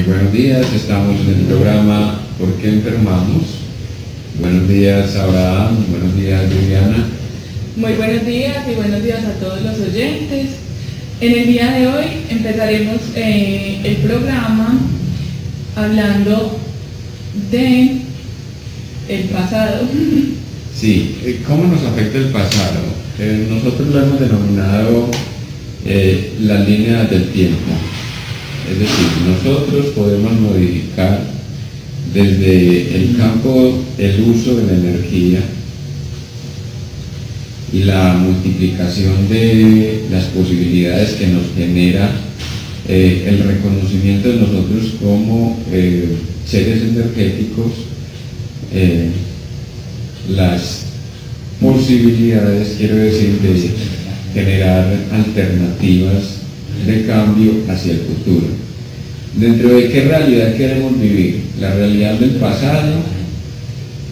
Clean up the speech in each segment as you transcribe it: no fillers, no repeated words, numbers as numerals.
buenos días, estamos en el programa ¿Por qué enfermamos? Buenos días Abraham, buenos días Viviana. Muy buenos días y buenos días a todos los oyentes. En el día de hoy empezaremos el programa hablando de el pasado. Sí, ¿cómo nos afecta el pasado? Nosotros lo hemos denominado las líneas del tiempo. Es decir, nosotros podemos modificar desde el campo el uso de la energía y la multiplicación de las posibilidades que nos genera el reconocimiento de nosotros como seres energéticos, las posibilidades, quiero decir, de generar alternativas de cambio hacia el futuro. ¿Dentro de qué realidad queremos vivir? La realidad del pasado,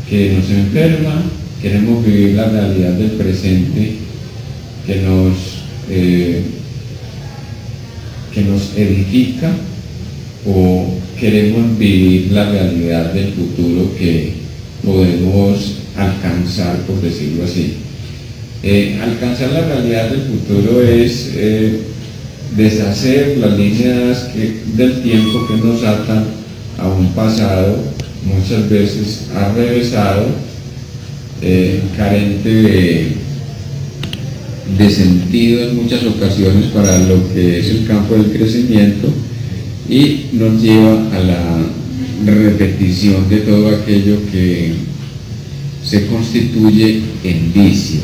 que nos enferma. Queremos vivir la realidad del presente, que nos edifica, o queremos vivir la realidad del futuro que podemos alcanzar, por decirlo así. Alcanzar la realidad del futuro es deshacer las líneas del tiempo que nos atan a un pasado, muchas veces arrevesado, carente de sentido en muchas ocasiones para lo que es el campo del crecimiento, y nos lleva a la repetición de todo aquello que se constituye en vicio.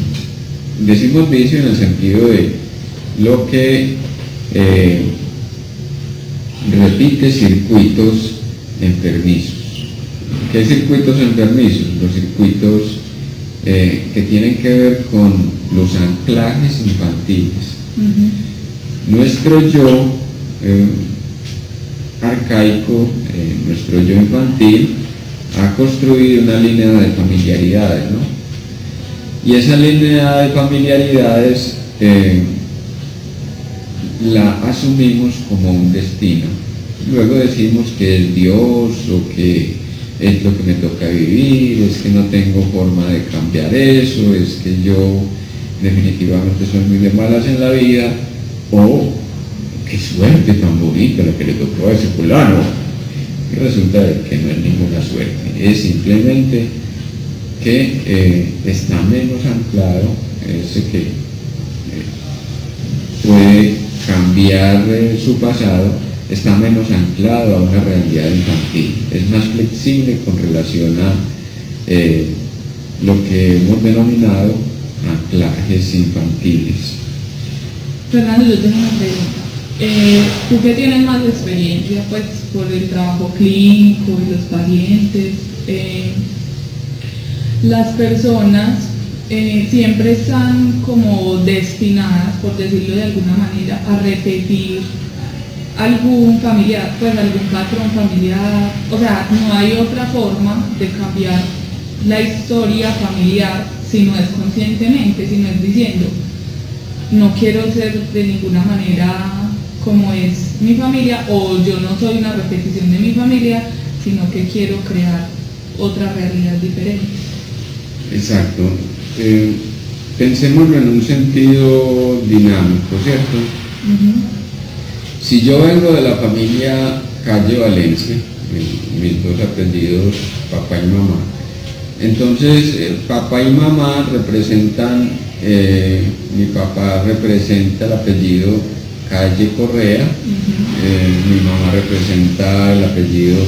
Decimos vicio en el sentido de lo que repite circuitos enfermizos. ¿Qué circuitos enfermizos? Los circuitos que tienen que ver con los anclajes infantiles. Nuestro yo arcaico, nuestro yo infantil, ha construido una línea de familiaridades, ¿no? Y esa línea de familiaridades la asumimos como un destino. Luego decimos que es Dios, o que es lo que me toca vivir, es que no tengo forma de cambiar eso, es que yo definitivamente soy muy de malas en la vida, o qué suerte tan bonita la que le tocó a ese fulano. Y resulta que no es ninguna suerte, es simplemente que está menos anclado, ese que puede cambiar su pasado, está menos anclado a una realidad infantil, es más flexible con relación a lo que hemos denominado anclajes infantiles. Fernando, yo tengo una pregunta. Tú que tienes más experiencia pues por el trabajo clínico y los pacientes, las personas siempre están como destinadas, por decirlo de alguna manera, a repetir algún familiar, pues algún patrón familiar. O sea, no hay otra forma de cambiar la historia familiar si no es conscientemente, si no es diciendo, no quiero ser de ninguna manera como es mi familia, o yo no soy una repetición de mi familia, sino que quiero crear otra realidad diferente. Exacto. Pensémoslo en un sentido dinámico, ¿cierto? Si yo vengo de la familia Calle Valencia, mis dos apellidos, papá y mamá, entonces papá y mamá representan, mi papá representa el apellido Calle Correa, mi mamá representa el apellido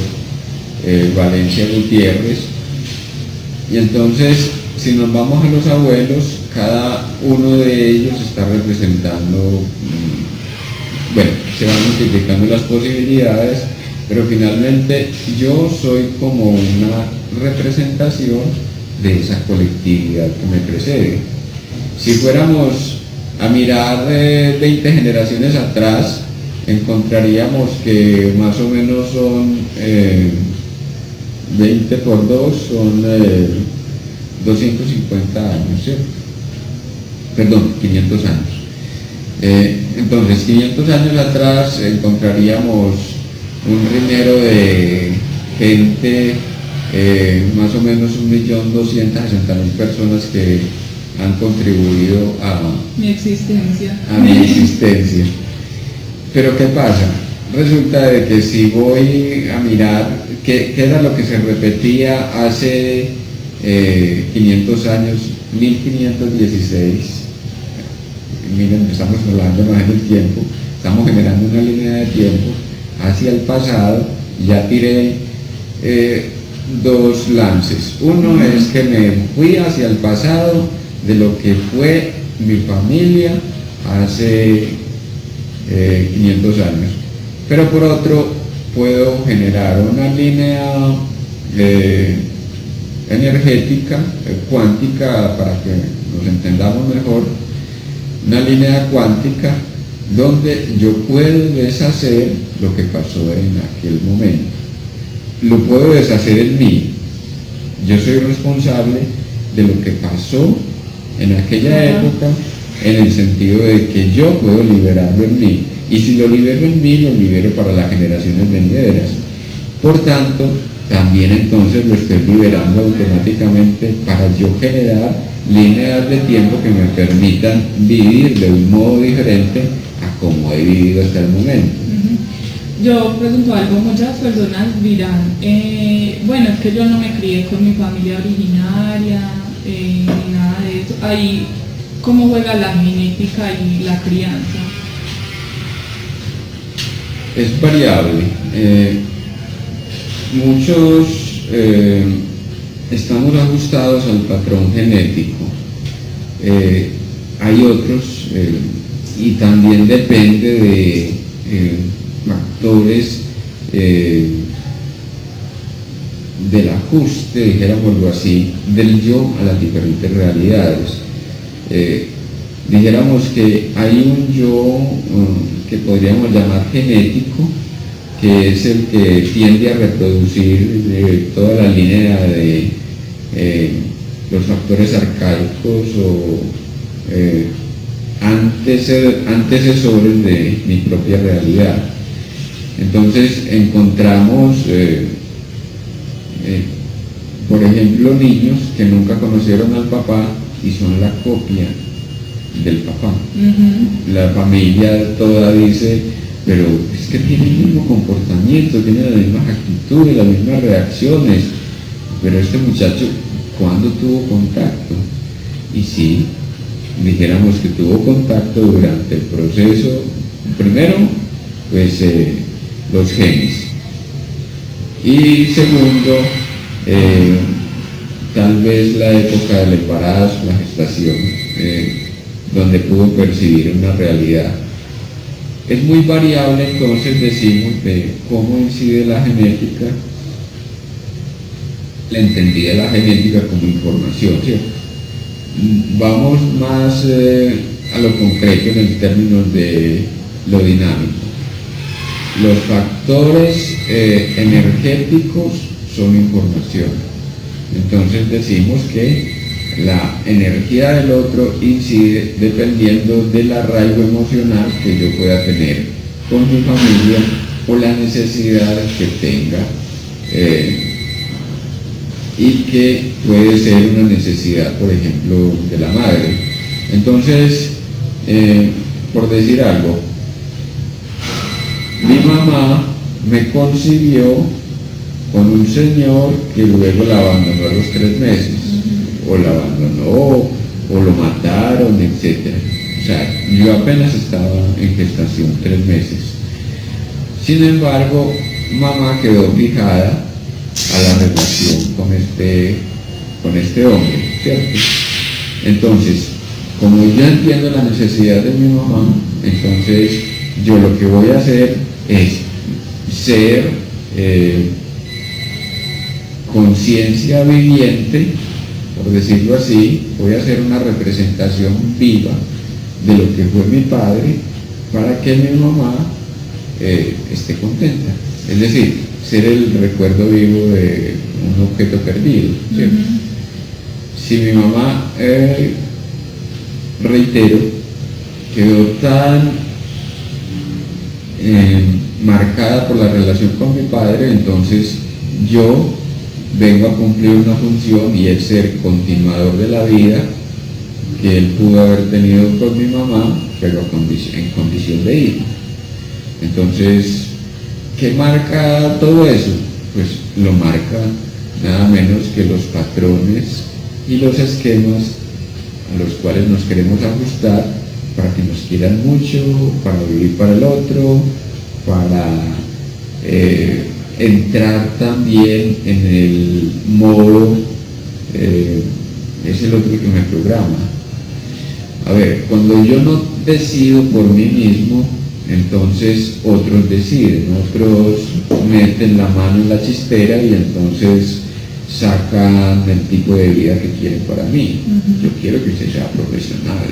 Valencia Gutiérrez, y entonces si nos vamos a los abuelos, cada uno de ellos está representando, bueno, se van multiplicando las posibilidades, pero finalmente yo soy como una representación de esa colectividad que me precede. Si fuéramos a mirar 20 generaciones atrás, encontraríamos que más o menos son 20 por 2 son 250 años, ¿cierto? Perdón, 500 años. Entonces, 500 años atrás encontraríamos un rinero de gente, más o menos 1.260.000 personas que han contribuido Mi existencia. a mi existencia. Pero ¿qué pasa? Resulta de que si voy a mirar qué era lo que se repetía hace 500 años, 1516, miren, estamos hablando más del tiempo, estamos generando una línea de tiempo hacia el pasado. Ya tiré dos lances. Uno es que me fui hacia el pasado de lo que fue mi familia hace 500 años. Pero por otro, puedo generar una línea energética, cuántica, para que nos entendamos mejor, una línea cuántica donde yo puedo deshacer lo que pasó en aquel momento. Lo puedo deshacer en mí. Yo soy responsable de lo que pasó en aquella época, en el sentido de que yo puedo liberarlo en mí. Y si lo libero en mí, lo libero para las generaciones venideras. Por tanto, también entonces lo estoy liberando automáticamente para yo generar líneas de tiempo que me permitan vivir de un modo diferente a como he vivido hasta el momento. Yo pregunto algo, muchas personas dirán, bueno, es que yo no me crié con mi familia originaria, ni nada de eso. Ahí, ¿cómo juega la genética y la crianza? Es variable. Muchos estamos ajustados al patrón genético. Hay otros, y también depende de factores del ajuste, dijéramoslo así, del yo a las diferentes realidades. Dijéramos que hay un yo que podríamos llamar genético, que es el que tiende a reproducir toda la línea de los factores arcaicos o antecesores de mi propia realidad. Entonces encontramos, por ejemplo, niños que nunca conocieron al papá y son la copia del papá. La familia toda dice, pero es que tiene el mismo comportamiento, tiene las mismas actitudes, las mismas reacciones, pero este muchacho, ¿cuándo tuvo contacto? Y sí, dijéramos que tuvo contacto durante el proceso, primero, pues los genes, y segundo, tal vez la época del embarazo, la gestación, donde pudo percibir una realidad. Es muy variable, entonces decimos, de cómo incide la genética, la entendida la genética como información, ¿cierto? Vamos más a lo concreto en términos de lo dinámico. Los factores energéticos son información. Entonces decimos que la energía del otro incide dependiendo del arraigo emocional que yo pueda tener con mi familia o la necesidad que tenga, y que puede ser una necesidad, por ejemplo, de la madre. Entonces, por decir algo, mi mamá me concibió con un señor que luego la abandonó a los 3 meses, o la abandonó, o lo mataron, etc. O sea, yo apenas estaba en gestación 3 meses. Sin embargo, mamá quedó fijada a la relación con este hombre, ¿cierto? Entonces, como yo entiendo la necesidad de mi mamá, entonces yo lo que voy a hacer es ser conciencia viviente, por decirlo así. Voy a hacer una representación viva de lo que fue mi padre para que mi mamá esté contenta. Es decir, ser el recuerdo vivo de un objeto perdido, ¿cierto? Si mi mamá, reitero, quedó tan marcada por la relación con mi padre, entonces yo vengo a cumplir una función y es ser continuador de la vida que él pudo haber tenido con mi mamá, pero en condición de hijo. Entonces, ¿qué marca todo eso? Pues lo marca nada menos que los patrones y los esquemas a los cuales nos queremos ajustar para que nos quieran mucho, para vivir para el otro, para entrar también en el modo, es el otro que me programa. A ver, cuando yo no decido por mí mismo, entonces otros deciden, otros meten la mano en la chistera y entonces sacan el tipo de vida que quieren para mí. Yo quiero que usted sea profesional,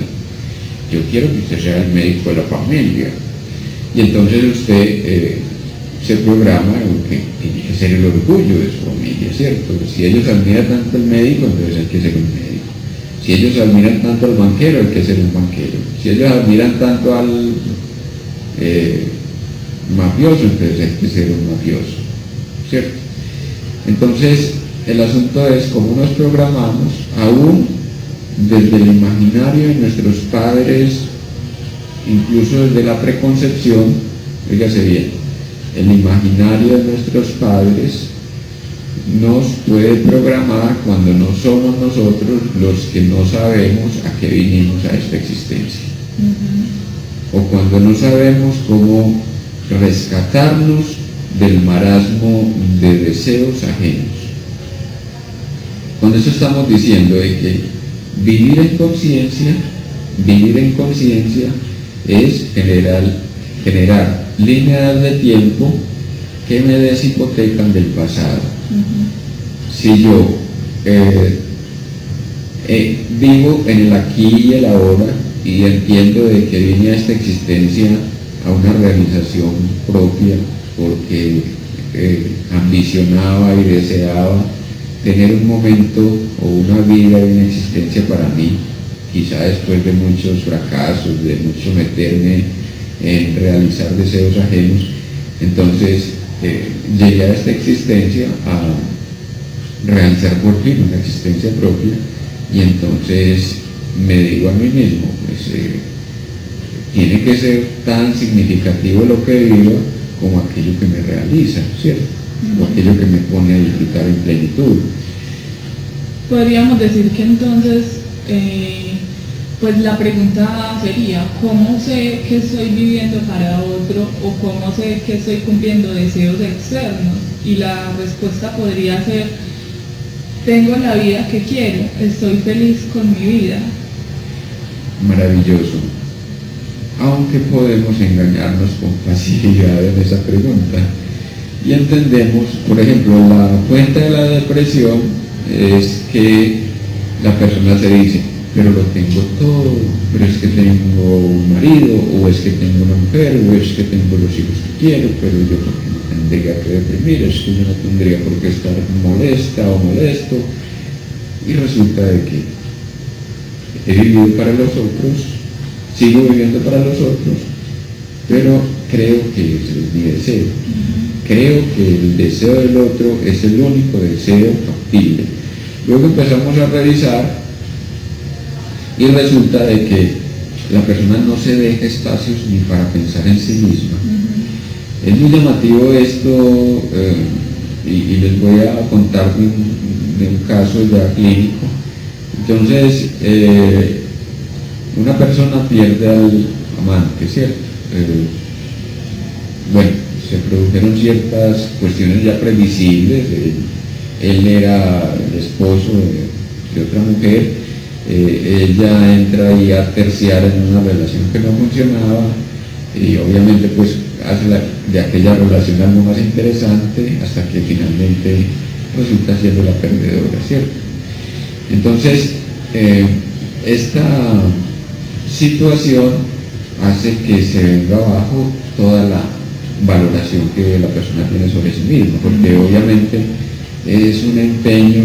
yo quiero que usted sea el médico de la familia. Y entonces usted se programa que tiene que ser el orgullo de su familia, ¿cierto? Si ellos admiran tanto al médico, entonces hay que ser un médico. Si ellos admiran tanto al banquero, hay que ser un banquero. Si ellos admiran tanto al mafioso, entonces hay que ser un mafioso, ¿cierto? Entonces, el asunto es cómo nos programamos, aún desde el imaginario de nuestros padres, incluso desde la preconcepción. Fíjase bien, el imaginario de nuestros padres nos puede programar cuando no somos nosotros los que no sabemos a qué vinimos a esta existencia. O cuando no sabemos cómo rescatarnos del marasmo de deseos ajenos. Con eso estamos diciendo de que vivir en conciencia es generar líneas de tiempo que me deshipotecan del pasado. Si yo vivo en el aquí y el ahora y entiendo de que vine a esta existencia a una realización propia porque ambicionaba y deseaba tener un momento o una vida y una existencia para mí, quizá después de muchos fracasos, de mucho meterme en realizar deseos ajenos, entonces llegué a esta existencia a realizar por fin una existencia propia y entonces me digo a mí mismo, pues tiene que ser tan significativo lo que vivo como aquello que me realiza, ¿cierto? O aquello que me pone a disfrutar en plenitud. Podríamos decir que entonces, pues la pregunta sería, ¿cómo sé que estoy viviendo para otro o cómo sé que estoy cumpliendo deseos externos? Y la respuesta podría ser, tengo la vida que quiero, estoy feliz con mi vida. Maravilloso. Aunque podemos engañarnos con facilidad en esa pregunta. Y entendemos, por ejemplo, la fuente de la depresión es que la persona se dice, pero lo tengo todo, pero es que tengo un marido, o es que tengo una mujer, o es que tengo los hijos que quiero, pero yo por qué no tendría que deprimir, es que yo no tendría por qué estar molesta o molesto. Y resulta de que he vivido para los otros, sigo viviendo para los otros, pero creo que ese es mi deseo. Creo que el deseo del otro es el único deseo factible. Luego empezamos a revisar y resulta de que la persona no se deja espacios ni para pensar en sí misma. Es muy llamativo esto, y les voy a contar de un caso ya clínico. Entonces, una persona pierde al amante, ¿cierto? Bueno, se produjeron ciertas cuestiones ya previsibles. Él era el esposo de otra mujer, ella entra ahí a terciar en una relación que no funcionaba y obviamente pues hace de aquella relación algo más interesante hasta que finalmente resulta siendo la perdedora, ¿cierto? Entonces, esta situación hace que se venga abajo toda la valoración que la persona tiene sobre sí misma, porque obviamente es un empeño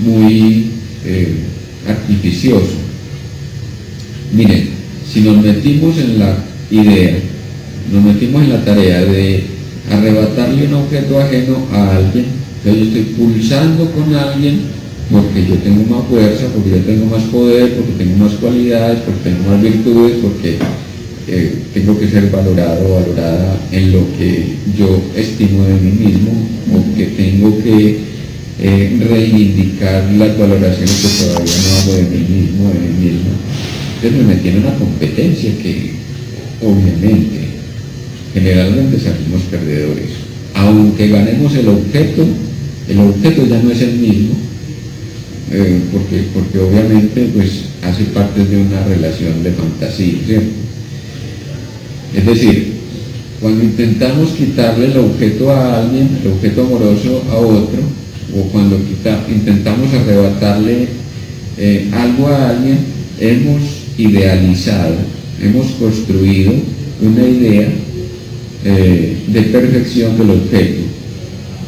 muy artificioso. Miren, si nos metimos en la idea, nos metimos en la tarea de arrebatarle un objeto ajeno a alguien. Entonces yo estoy pulsando con alguien porque yo tengo más fuerza, porque yo tengo más poder, porque tengo más cualidades, porque tengo más virtudes, porque tengo que ser valorado o valorada en lo que yo estimo de mí mismo, o que tengo que reivindicar las valoraciones que todavía no hago de mí mismo, de mí misma. Entonces me metí en una competencia que obviamente generalmente salimos perdedores. Aunque ganemos el objeto ya no es el mismo, porque obviamente pues hace parte de una relación de fantasía, ¿cierto? Es decir, cuando intentamos quitarle el objeto a alguien, el objeto amoroso a otro, o cuando intentamos arrebatarle algo a alguien, hemos idealizado, hemos construido una idea de perfección del objeto.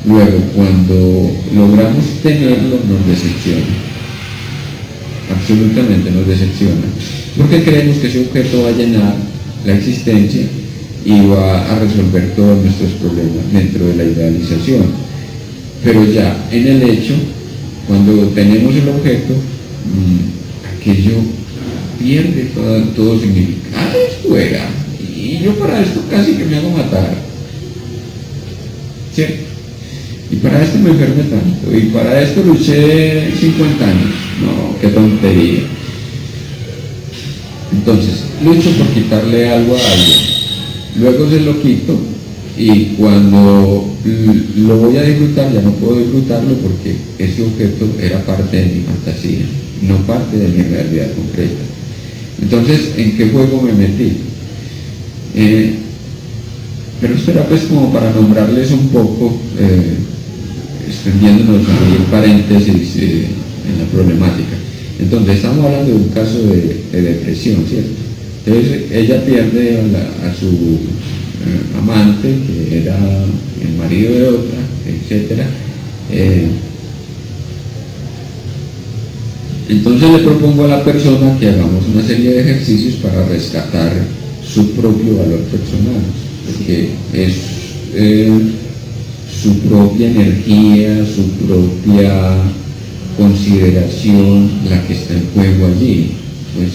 Luego, cuando logramos tenerlo, nos decepciona. Absolutamente nos decepciona. Porque creemos que ese objeto va a llenar la existencia y va a resolver todos nuestros problemas dentro de la idealización. Pero ya en el hecho, cuando tenemos el objeto, aquello pierde todo significado. Esto era, y yo para esto casi que me hago matar, ¿cierto? Y para esto me enfermé tanto, y para esto luché 50 años. No, qué tontería. Entonces, lucho por quitarle algo a alguien, luego se lo quito, y cuando lo voy a disfrutar ya no puedo disfrutarlo porque ese objeto era parte de mi fantasía, no parte de mi realidad concreta. Entonces, ¿en qué juego me metí? Pero esto era pues como para nombrarles un poco, extendiéndonos ahí el paréntesis en la problemática. Entonces estamos hablando de un caso de depresión, ¿cierto? Entonces ella pierde a su amante, que era el marido de otra, etc. Entonces le propongo a la persona que hagamos una serie de ejercicios para rescatar su propio valor personal, porque es su propia energía, su propia consideración la que está en juego allí. Pues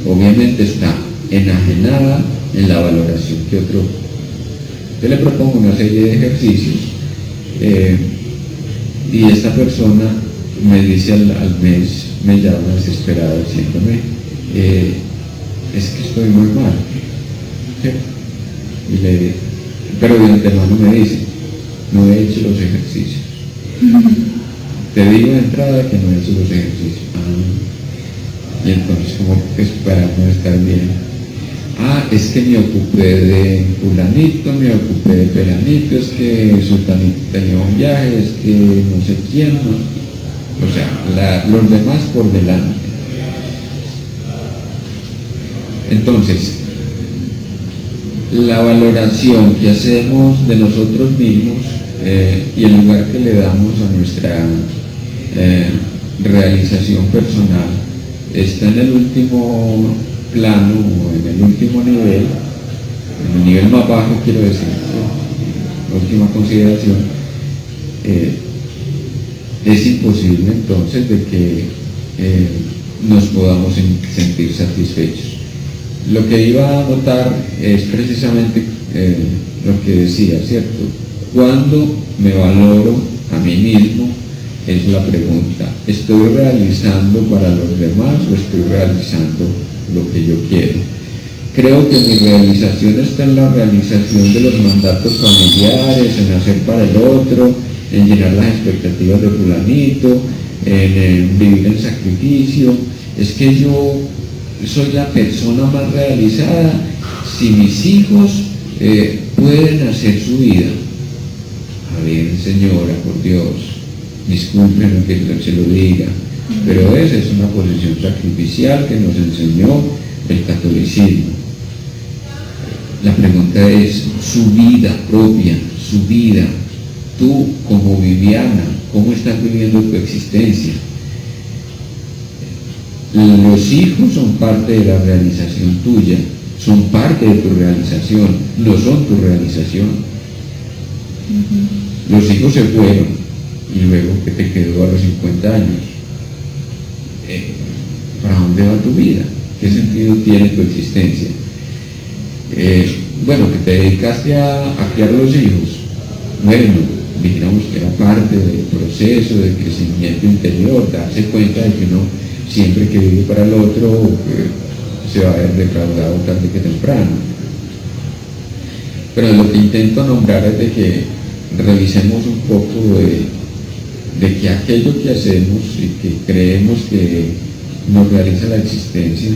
obviamente está enajenada en la valoración que otro. Yo le propongo una serie de ejercicios y esta persona me dice al mes, me llama desesperada diciéndome, es que estoy muy mal, ¿cierto? Pero de antemano me dice, no he hecho los ejercicios. Te digo de entrada que no he hecho los ejercicios. Y entonces, como que esperamos estar bien. Es que me ocupé de fulanito, me ocupé de peranito, es que sultanito tenía un viaje, es que no sé quién, ¿no? O sea, los demás por delante. Entonces, la valoración que hacemos de nosotros mismos y el lugar que le damos a nuestra realización personal está en el último plano, o en el último nivel, en el nivel más bajo, quiero decir, la última consideración. Es imposible entonces de que nos podamos sentir satisfechos. Lo que iba a notar es precisamente lo que decía, ¿cierto? ¿Cuándo me valoro a mí mismo? Es la pregunta. ¿Estoy realizando para los demás o estoy realizando lo que yo quiero? Creo que mi realización está en la realización de los mandatos familiares, en hacer para el otro, en llenar las expectativas de fulanito, en vivir en sacrificio. Es que yo soy la persona más realizada si mis hijos pueden hacer su vida. A ver, señora, por Dios, discúlpenme que se lo diga, pero esa es una posición sacrificial que nos enseñó el catolicismo. La pregunta es, su vida propia, su vida, tú como Viviana, ¿cómo estás viviendo tu existencia? Los hijos son parte de la realización tuya, son parte de tu realización, no son tu realización. Los hijos se fueron, y luego, ¿qué te quedó a los 50 años? ¿Para dónde va tu vida? ¿Qué sentido tiene tu existencia? Bueno, que te dedicaste a criar los hijos. Bueno, dijéramos que era parte del proceso de crecimiento interior, darse cuenta de que uno siempre que vive para el otro se va a ver defraudado tarde que temprano. Pero lo que intento nombrar es de que revisemos un poco de que aquello que hacemos y que creemos que nos realiza la existencia,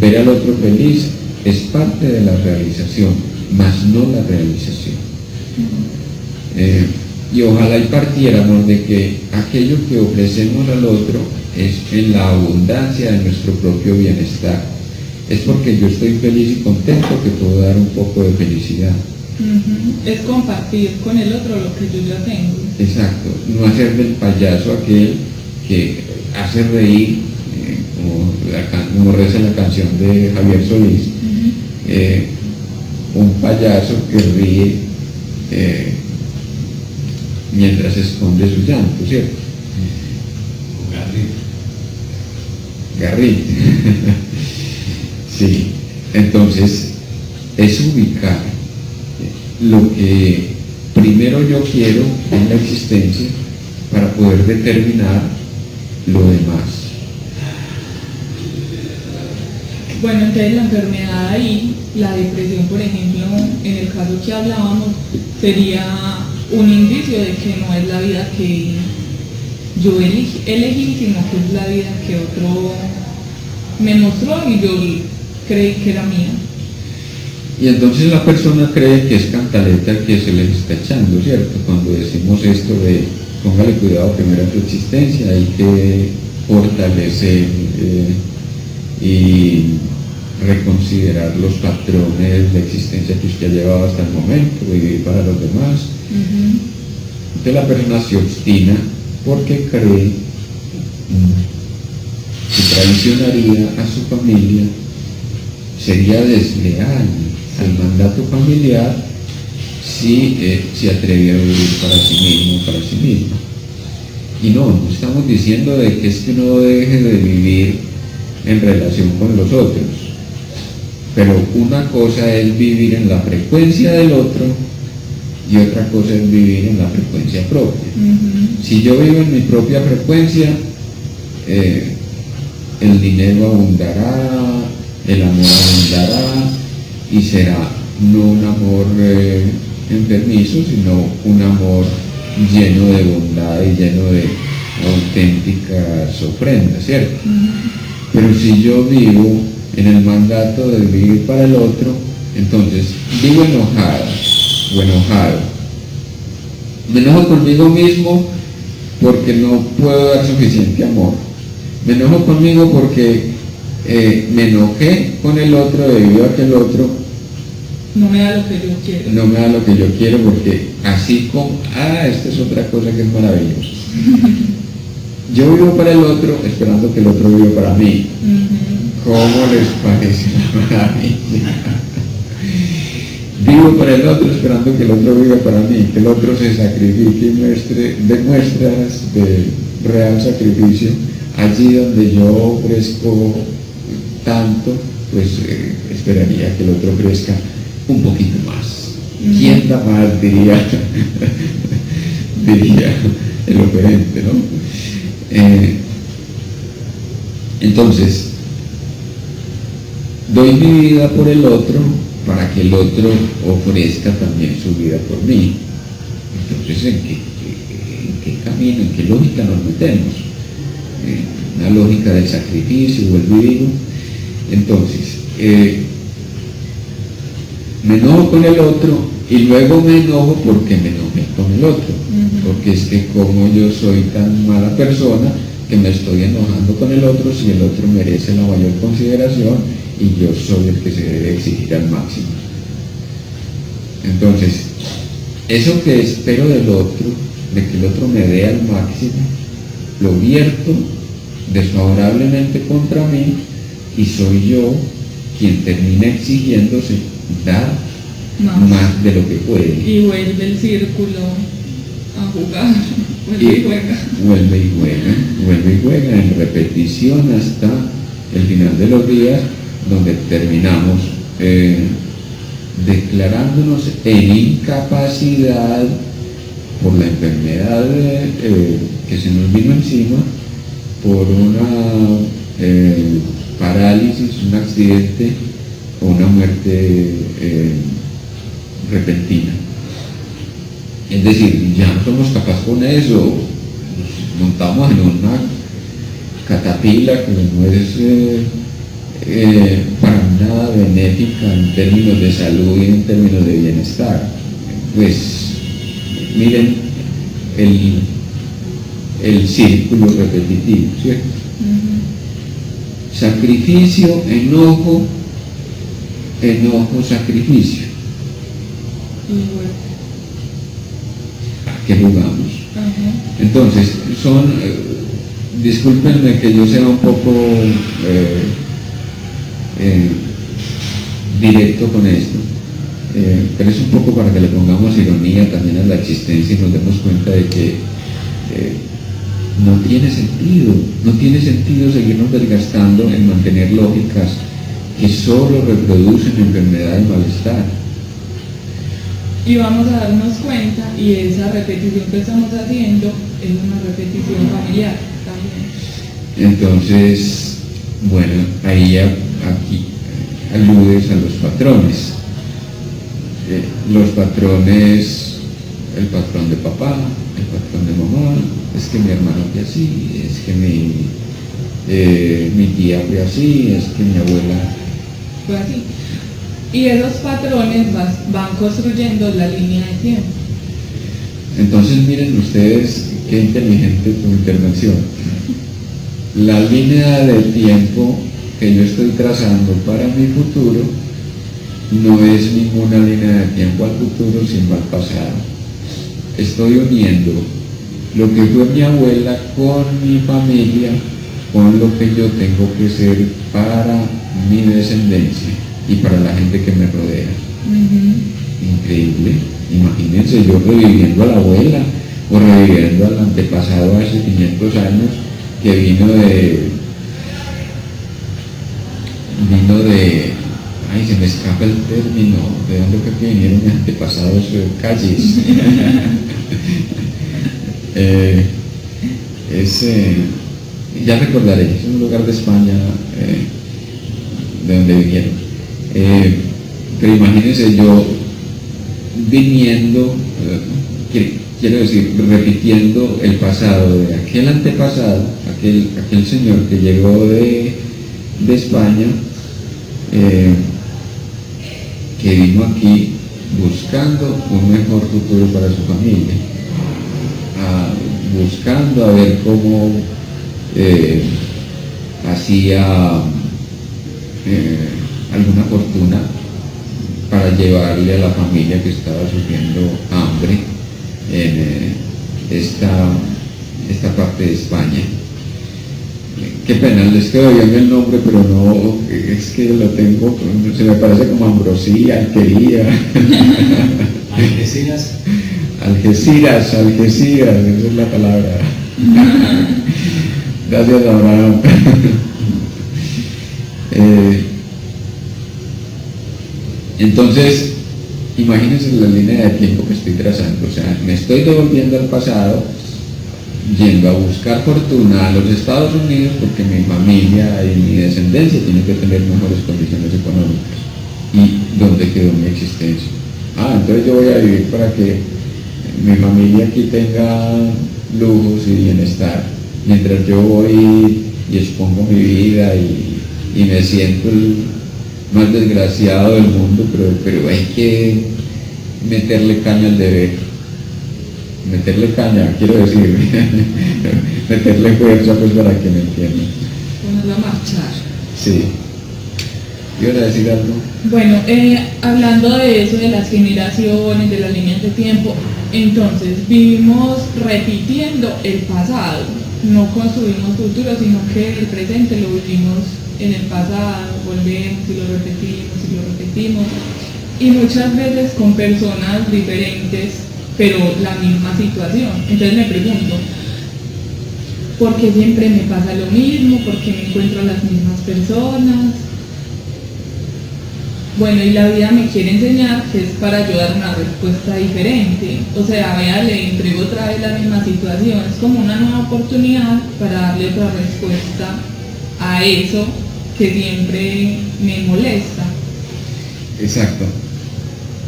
ver al otro feliz es parte de la realización, mas no la realización. Y ojalá y partiéramos de que aquello que ofrecemos al otro es en la abundancia de nuestro propio bienestar. Es porque yo estoy feliz y contento que puedo dar un poco de felicidad. Es compartir con el otro lo que yo ya tengo. Exacto, no hacer del payaso aquel que hace reír, como reza la canción de Javier Solís, un payaso que ríe mientras esconde su llanto, ¿cierto? Garrit. Sí, entonces es ubicar lo que primero yo quiero en la existencia para poder determinar lo demás. Bueno, entonces la enfermedad ahí, la depresión, por ejemplo, en el caso que hablábamos, sería un indicio de que no es la vida que yo elegí, sino que es la vida que otro me mostró y yo creí que era mía. Y entonces la persona cree que es cantaleta que se les está echando, ¿cierto? Cuando decimos esto de póngale cuidado primero a tu existencia, hay que fortalecer y reconsiderar los patrones de existencia que usted ha llevado hasta el momento, vivir para los demás. Entonces la persona se obstina porque cree que traicionaría a su familia, sería desleal al mandato familiar si se atreviera a vivir para sí mismo, para sí misma. Y no estamos diciendo de que es que uno deje de vivir en relación con los otros, pero una cosa es vivir en la frecuencia del otro y otra cosa es vivir en la frecuencia propia. Si yo vivo en mi propia frecuencia, el dinero abundará, el amor abundará y será no un amor enfermizo, sino un amor lleno de bondad y lleno de auténticas ofrendas, ¿cierto? Pero si yo vivo en el mandato de vivir para el otro, entonces vivo enojada o enojado. Me enojo conmigo mismo porque no puedo dar suficiente amor. Me enojo conmigo porque me enojé con el otro debido a que el otro no me da lo que yo quiero. No me da lo que yo quiero, porque así como, esta es otra cosa que es maravillosa. Yo vivo para el otro esperando que el otro viva para mí. ¿Cómo les parece la maravilla? Vivo para el otro esperando que el otro viva para mí, que el otro se sacrifique y dé muestras de real sacrificio allí donde yo ofrezco tanto, pues esperaría que el otro crezca un poquito más. ¿Quién da más? Diría el operante, ¿no? Entonces, doy mi vida por el otro para que el otro ofrezca también su vida por mí. Entonces, ¿en qué camino, en qué lógica nos metemos? Una lógica del sacrificio, vuelvo y digo. Entonces, me enojo con el otro y luego me enojo porque me enojé con el otro, porque es que como yo soy tan mala persona que me estoy enojando con el otro si el otro merece la mayor consideración y yo soy el que se debe exigir al máximo. Entonces, eso que espero del otro, de que el otro me dé al máximo, lo vierto desfavorablemente contra mí y soy yo quien termina exigiéndose dar más de lo que puede. Y vuelve el círculo a jugar, vuelve y juega. Vuelve y juega en repetición hasta el final de los días, donde terminamos declarándonos en incapacidad por la enfermedad que se nos vino encima, por una parálisis, un accidente o una muerte repentina. Es decir, ya no somos capaces con eso, nos montamos en una catapila que no es para nada benéfica en términos de salud y en términos de bienestar. Pues miren el círculo repetitivo, ¿cierto? Sacrificio, enojo, sacrificio. ¿A qué jugamos? Entonces, discúlpenme que yo sea un poco directo con esto, pero es un poco para que le pongamos ironía también a la existencia y nos demos cuenta de que no tiene sentido seguirnos desgastando en mantener lógicas que solo reproducen enfermedad y malestar. Y vamos a darnos cuenta, y esa repetición que estamos haciendo es una repetición familiar también. Entonces, bueno, ahí aquí aludes a los patrones. Los patrones, el patrón de papá, el patrón de mamá, es que mi hermano fue así, es que mi tía fue así, es que mi abuela fue así. Y esos patrones van construyendo la línea de tiempo. Entonces miren ustedes qué inteligente tu intervención. La línea de tiempo que yo estoy trazando para mi futuro no es ninguna línea de tiempo al futuro, sino al pasado. Estoy uniendo lo que fue mi abuela con mi familia, con lo que yo tengo que ser para mi descendencia y para la gente que me rodea. Increíble. Imagínense yo reviviendo a la abuela o reviviendo al antepasado hace 500 años que vino de ay, se me escapa el término, de dónde fue que vinieron mis antepasados, calles. Ya recordaré, es un lugar de España de donde vinieron. Pero imagínense yo viniendo, quiero decir, repitiendo el pasado de aquel antepasado, aquel señor que llegó de España, que vino aquí buscando un mejor futuro para su familia, buscando a ver cómo hacía alguna fortuna para llevarle a la familia que estaba sufriendo hambre en esta parte de España. Qué pena, les quedo bien el nombre, pero no, es que lo tengo, se me parece como Ambrosía, Alquería. Algeciras, esa es la palabra. Gracias, Abraham. Entonces, imagínense la línea de tiempo que estoy trazando, o sea, me estoy devolviendo al pasado, yendo a buscar fortuna a los Estados Unidos porque mi familia y mi descendencia tienen que tener mejores condiciones económicas. ¿Y dónde quedó mi existencia? Entonces yo voy a vivir para que mi familia aquí tenga lujos y bienestar, mientras yo voy y expongo mi vida y me siento el más desgraciado del mundo, pero hay que meterle caña al deber. Meterle caña, quiero decir, meterle fuerza pues para que me entiendan. Ponerlo a marchar. Sí. ¿Ibas a decir algo? Bueno, hablando de eso, de las generaciones, de las líneas de tiempo, entonces vivimos repitiendo el pasado, no construimos futuro, sino que el presente lo vivimos en el pasado, volvemos y lo repetimos, y muchas veces con personas diferentes, pero la misma situación. Entonces me pregunto, ¿por qué siempre me pasa lo mismo? ¿Por qué me encuentro a las mismas personas? Bueno, y la vida me quiere enseñar que es para yo dar una respuesta diferente. O sea, vea, le entrego otra vez la misma situación. Es como una nueva oportunidad para darle otra respuesta a eso que siempre me molesta. Exacto.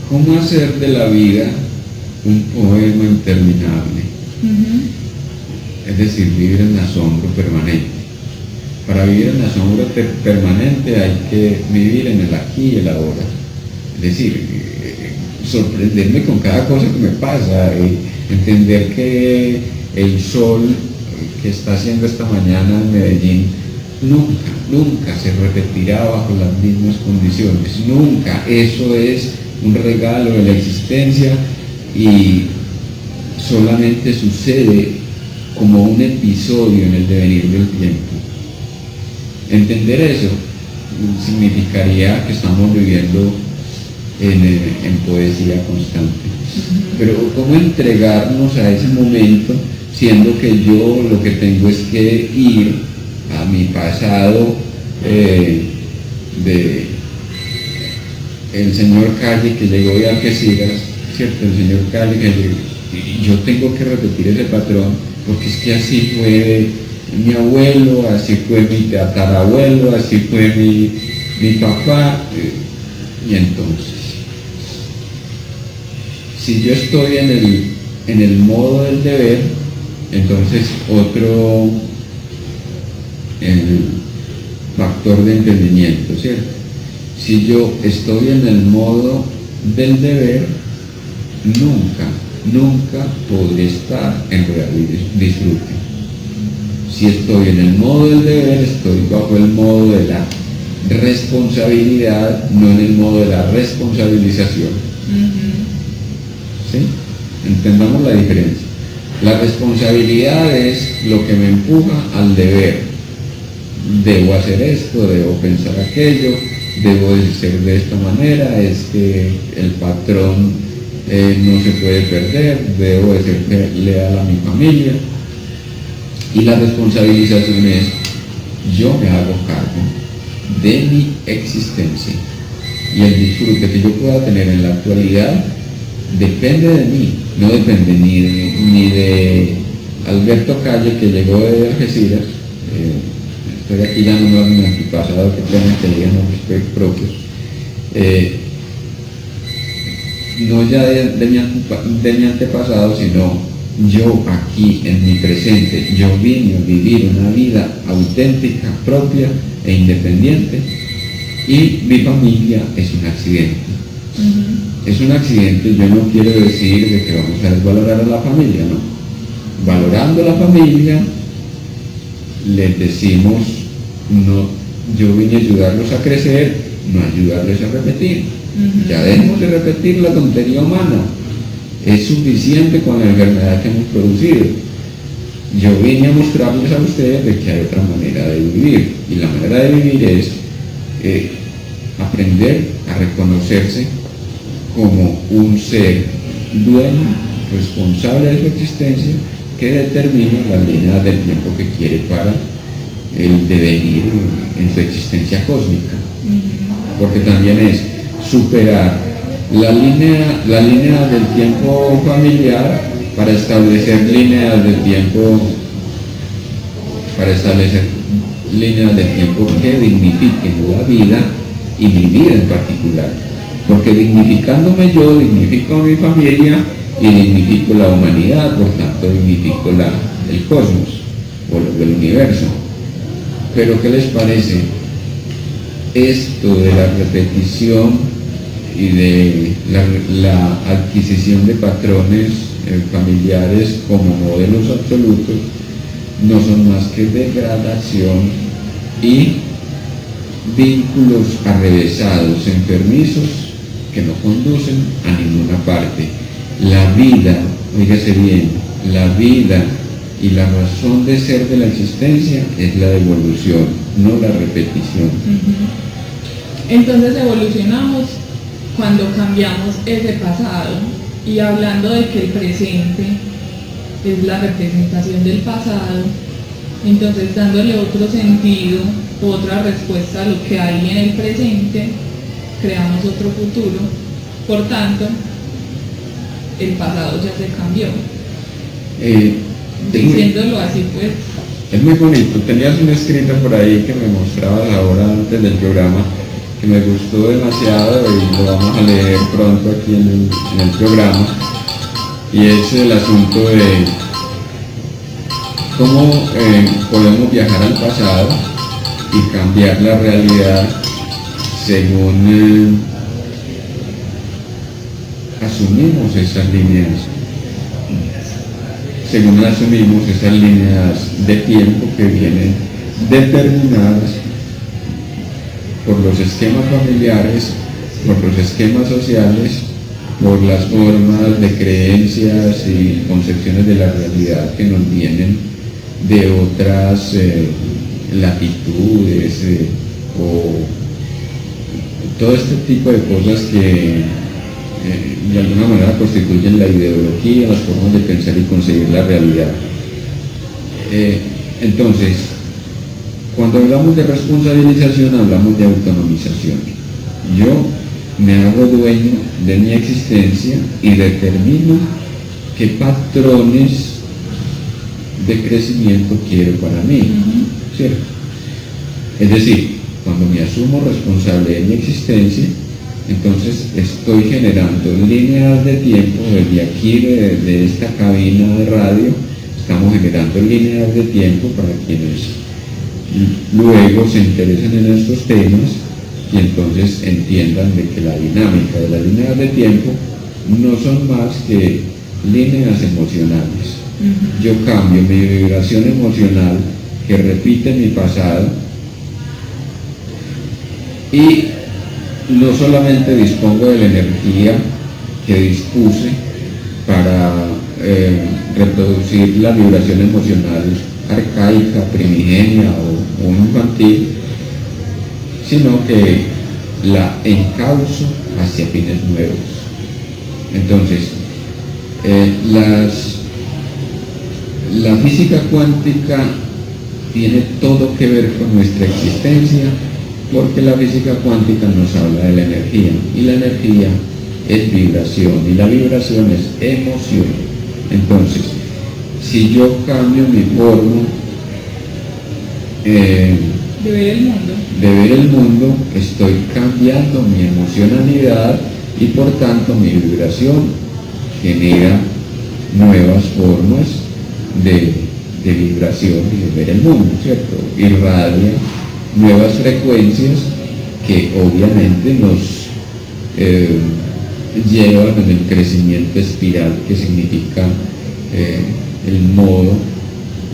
¿Cómo hacer de la vida un poema interminable? Es decir, vivir en asombro permanente. Para vivir en asombro permanente hay que vivir en el aquí y el ahora. Es decir, sorprenderme con cada cosa que me pasa, entender que el sol que está haciendo esta mañana en Medellín nunca se repetirá bajo las mismas condiciones, nunca. Eso es un regalo de la existencia y solamente sucede como un episodio en el devenir del tiempo. Entender eso significaría que estamos viviendo en poesía constante. Pero ¿cómo entregarnos a ese momento, siendo que yo lo que tengo es que ir a mi pasado de el señor Calle que llegó de Algeciras, ¿cierto? El señor Calle que llegó, y yo tengo que repetir ese patrón, porque es que así fue mi abuelo, así fue mi tatarabuelo, así fue mi papá. Y entonces, si yo estoy en el modo del deber, entonces otro el factor de entendimiento, ¿cierto? Si yo estoy en el modo del deber, nunca podré estar en real disfrute. Si estoy en el modo del deber, estoy bajo el modo de la responsabilidad, no en el modo de la responsabilización. ¿Sí? Entendamos la diferencia. La responsabilidad es lo que me empuja al deber. Debo hacer esto, debo pensar aquello, debo ser de esta manera, es que el patrón no se puede perder, debo ser leal a mi familia. Y la responsabilización es, yo me hago cargo de mi existencia. Y el disfrute que yo pueda tener en la actualidad depende de mí, no depende ni de Alberto Calle, que llegó de Algeciras. Estoy aquí ya no mi antepasado, que tienen que digan nombres propios. No ya de mi antepasado, sino yo aquí en mi presente. Yo vine a vivir una vida auténtica, propia e independiente, y mi familia es un accidente. Es un accidente. Yo no quiero decir de que vamos a desvalorar a la familia, no. Valorando a la familia, les decimos, no, yo vine a ayudarlos a crecer, no a ayudarles a repetir. Ya dejemos de repetir la tontería humana. Es suficiente con la enfermedad que hemos producido. Yo vine a mostrarles a ustedes de que hay otra manera de vivir, y la manera de vivir es aprender a reconocerse como un ser dueño, responsable de su existencia, que determina las líneas del tiempo que quiere para el devenir en su existencia cósmica. Porque también es superar la línea del tiempo familiar para establecer líneas del tiempo que dignifiquen la vida y mi vida en particular. Porque dignificándome yo, dignifico a mi familia y dignifico la humanidad, por tanto dignifico el cosmos o el universo. Pero ¿qué les parece esto de la repetición y de la adquisición de patrones familiares como modelos absolutos? No son más que degradación y vínculos arrevesados, enfermizos, que no conducen a ninguna parte. La vida, oígase bien, la vida y la razón de ser de la existencia es la devolución. no la repetición. Entonces evolucionamos cuando cambiamos ese pasado y hablando de que el presente es la representación del pasado, entonces dándole otro sentido, otra respuesta a lo que hay en el presente, creamos otro futuro. Por tanto, el pasado ya se cambió. Diciéndolo así, pues. Es muy bonito. Tenías un escrito por ahí que me mostrabas ahora antes del programa, que me gustó demasiado y lo vamos a leer pronto aquí en el programa, y es el asunto de cómo podemos viajar al pasado y cambiar la realidad según asumimos esas líneas de tiempo que vienen determinadas por los esquemas familiares, por los esquemas sociales, por las formas de creencias y concepciones de la realidad que nos vienen de otras latitudes o todo este tipo de cosas que de alguna manera constituyen la ideología, las formas de pensar y concebir la realidad. Entonces, cuando hablamos de responsabilización, hablamos de autonomización. Yo me hago dueño de mi existencia y determino qué patrones de crecimiento quiero para mí, ¿cierto? Es decir, cuando me asumo responsable de mi existencia, entonces estoy generando líneas de tiempo desde aquí, de esta cabina de radio, estamos generando líneas de tiempo para quienes luego se interesen en estos temas y entonces entiendan de que la dinámica de las líneas de tiempo no son más que líneas emocionales. Yo cambio mi vibración emocional que repite mi pasado y no solamente dispongo de la energía que dispuse para reproducir la vibración emocional arcaica, primigenia o infantil, sino que la encauzo hacia fines nuevos. Entonces, la física cuántica tiene todo que ver con nuestra existencia, porque la física cuántica nos habla de la energía, y la energía es vibración, y la vibración es emoción. Entonces, si yo cambio mi forma de ver el mundo, estoy cambiando mi emocionalidad y por tanto mi vibración genera nuevas formas de vibración y de ver el mundo, ¿cierto? Irradia nuevas frecuencias que obviamente nos llevan en el crecimiento espiral que significa el modo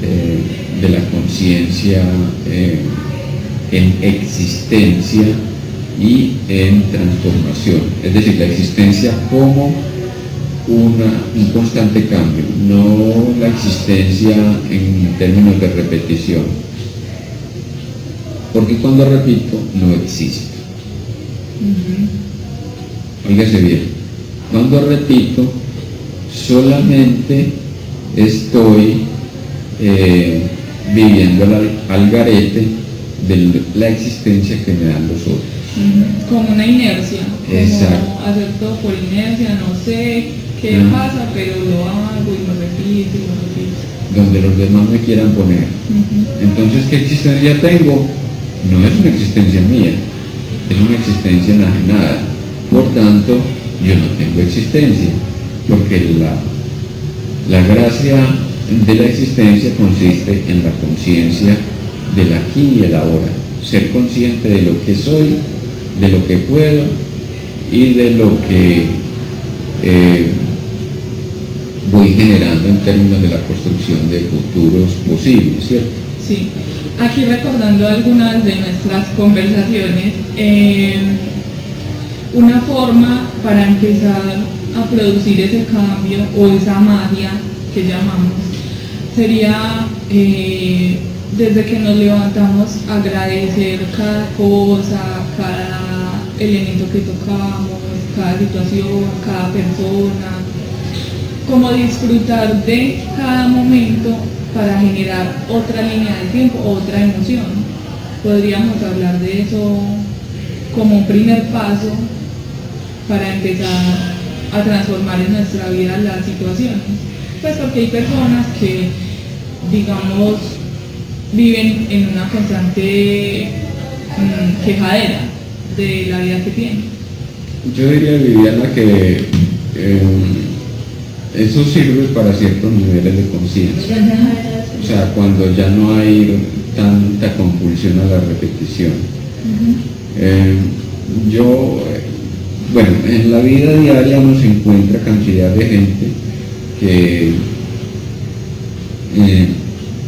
de la conciencia en existencia y en transformación, es decir, la existencia como un constante cambio, no la existencia en términos de repetición, porque cuando repito no existo. Óigase bien, cuando repito solamente estoy viviendo al garete de la existencia que me dan los otros. Como una inercia, exacto, como hacer todo por inercia, no sé qué pasa, pero lo hago y lo repito. Donde los demás me quieran poner. Entonces, ¿qué existencia tengo? No es una existencia mía, es una existencia enajenada. Por tanto, yo no tengo existencia, porque la gracia de la existencia consiste en la conciencia del aquí y el ahora, ser consciente de lo que soy, de lo que puedo y de lo que voy generando en términos de la construcción de futuros posibles, ¿cierto? Sí, aquí recordando algunas de nuestras conversaciones, una forma para empezar a producir ese cambio o esa magia que llamamos sería desde que nos levantamos, agradecer cada cosa, cada elemento que tocamos, cada situación, cada persona, como disfrutar de cada momento para generar otra línea de tiempo, otra emoción. Podríamos hablar de eso como un primer paso para empezar a transformar en nuestra vida las situaciones. Pues porque hay personas que, digamos, viven en una constante quejadera de la vida que tienen. Yo diría, Viviana, que eso sirve para ciertos niveles de conciencia. O sea, cuando ya no hay tanta compulsión a la repetición. Bueno, en la vida diaria uno se encuentra cantidad de gente que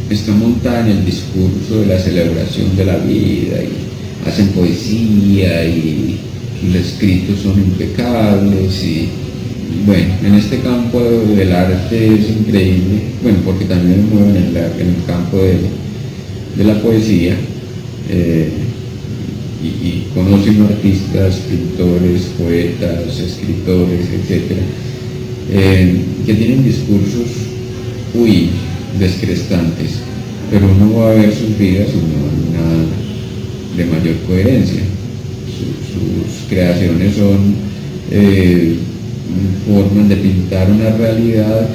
está montada en el discurso de la celebración de la vida y hacen poesía y sus escritos son impecables y bueno, en este campo del arte es increíble, bueno, porque también me muevo en el campo de la poesía y conocen artistas, pintores, poetas, escritores, etcétera, que tienen discursos descrestantes, pero uno va a ver sus vidas y no hay nada de mayor coherencia. Sus creaciones son formas de pintar una realidad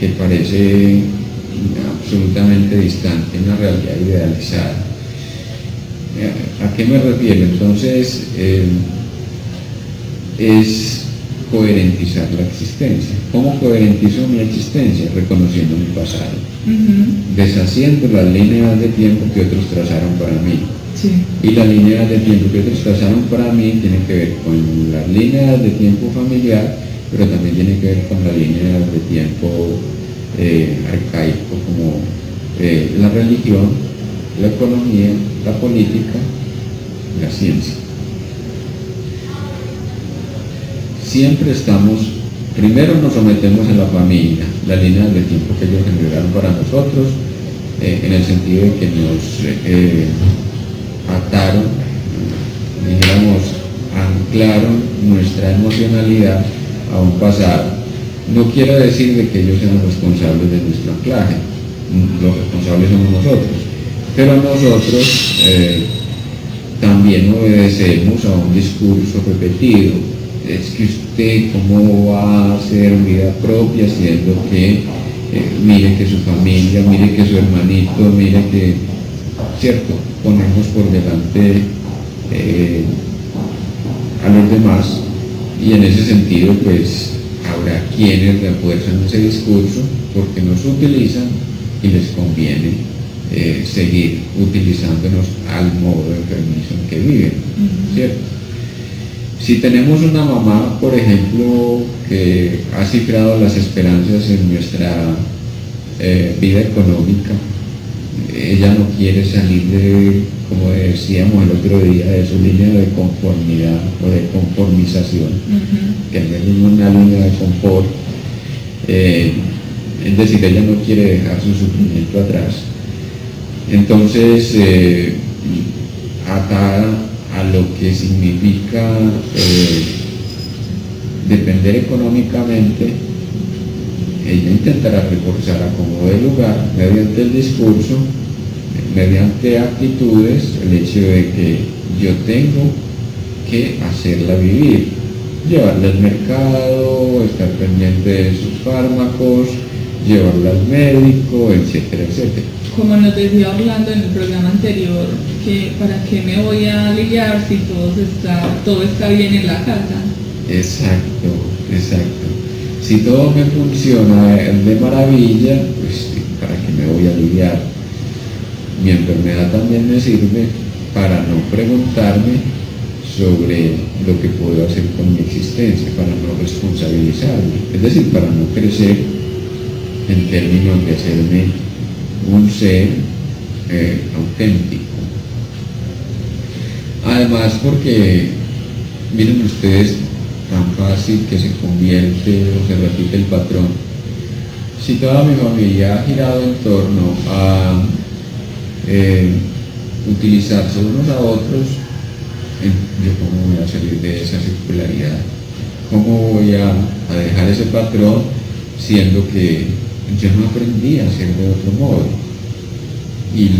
que parece absolutamente distante, una realidad idealizada. ¿A qué me refiero? Entonces, es coherentizar la existencia. ¿Cómo coherentizo mi existencia? Reconociendo mi pasado, deshaciendo las líneas de tiempo que otros trazaron para mí. Sí. Y las líneas de tiempo que otros trazaron para mí tienen que ver con las líneas de tiempo familiar, pero también tienen que ver con las líneas de tiempo arcaico, como la religión, la economía, la política, la ciencia. Siempre primero nos sometemos a la familia, las líneas de tiempo que ellos generaron para nosotros, en el sentido de que nos ataron, anclaron nuestra emocionalidad a un pasado. No quiero decir de que ellos sean responsables de nuestro anclaje, los responsables somos nosotros, pero nosotros también obedecemos a un discurso repetido. Es que usted cómo va a hacer vida propia siendo que mire que su familia, mire que su hermanito, mire que, cierto, ponemos por delante a los demás, y en ese sentido pues habrá quienes refuerzan ese discurso porque nos utilizan y les conviene seguir utilizándonos al modo enfermizo en que viven, ¿cierto? Si tenemos una mamá, por ejemplo, que ha cifrado las esperanzas en nuestra vida económica, ella no quiere salir como decíamos el otro día, de su línea de conformidad o de conformización, que no es ninguna línea de confort, es decir, ella no quiere dejar su sufrimiento atrás. Entonces, atada a lo que significa depender económicamente, ella intentará reforzar a como de lugar mediante el discurso, mediante actitudes, el hecho de que yo tengo que hacerla vivir, llevarla al mercado, estar pendiente de sus fármacos, llevarla al médico, etcétera, etcétera. Como nos decía Orlando en el programa anterior, que para qué me voy a lidiar si todo está bien en la casa. Exacto. Si todo me funciona de maravilla, pues para qué me voy a lidiar. Mi enfermedad también me sirve para no preguntarme sobre lo que puedo hacer con mi existencia, para no responsabilizarme, es decir, para no crecer en términos de hacerme un ser auténtico. Además, porque miren ustedes, tan fácil que se convierte o se repite el patrón. Si toda mi familia ha girado en torno a utilizarse unos a otros, yo cómo voy a salir de esa circularidad, cómo voy a dejar ese patrón siendo que yo no aprendí a hacer de otro modo. Y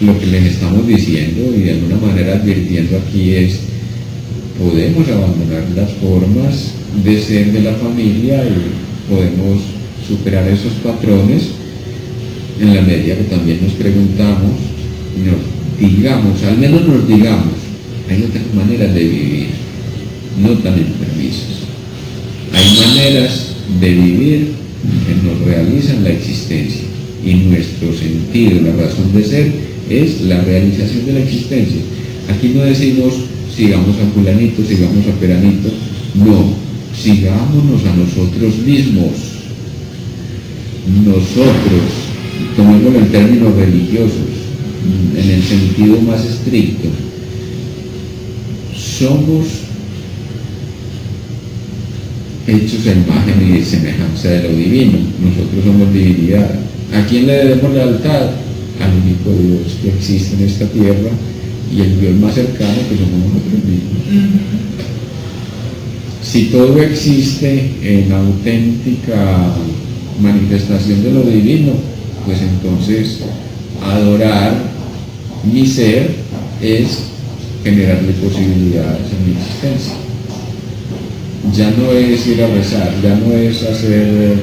lo que les estamos diciendo y de alguna manera advirtiendo aquí es: podemos abandonar las formas de ser de la familia y podemos superar esos patrones en la medida que también nos preguntamos y nos digamos, al menos nos digamos, hay otras maneras de vivir, no tan enfermizas. Hay maneras de vivir que nos realizan la existencia y nuestro sentido, la razón de ser es la realización de la existencia. Aquí no decimos sigamos a fulanito, sigamos a peranito, no, sigámonos a nosotros mismos. Nosotros, tomémoslo en términos religiosos, en el sentido más estricto, somos hechos a imagen y semejanza de lo divino. Nosotros somos divinidad. ¿A quién le debemos lealtad? Al único Dios que existe en esta tierra y el Dios más cercano, que somos nosotros mismos. Si todo existe en auténtica manifestación de lo divino, pues entonces adorar mi ser es generarle posibilidades a mi existencia. Ya no es ir a rezar, ya no es hacer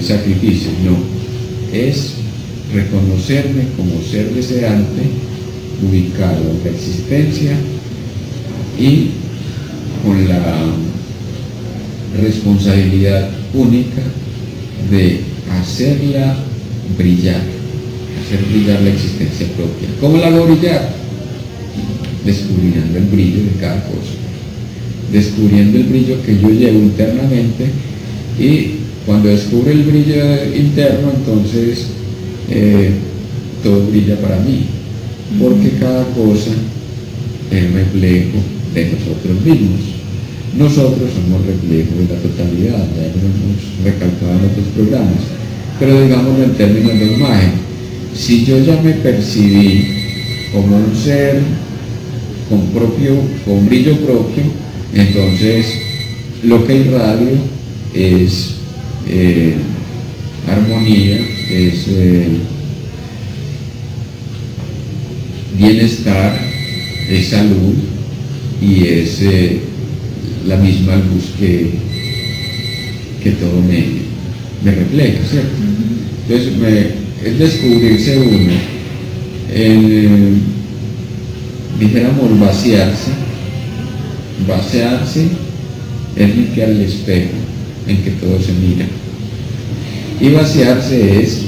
sacrificios, no, es reconocerme como ser deseante, ubicado en la existencia y con la responsabilidad única de hacerla brillar, hacer brillar la existencia propia. ¿Cómo la hago brillar? Descubriendo el brillo de cada cosa, descubriendo el brillo que yo llevo internamente, y cuando descubro el brillo interno, entonces todo brilla para mí, porque cada cosa es reflejo de nosotros mismos. Nosotros somos reflejo de la totalidad, ya lo hemos recalcado en otros programas, pero digámoslo en términos de imagen. Si yo ya me percibí como un ser con brillo propio, entonces lo que irradio es armonía, es bienestar, es salud y es la misma luz que todo me refleja, ¿cierto? Entonces es descubrirse uno, dijéramos vaciarse es limpiar el espejo en que todo se mira, y vaciarse es,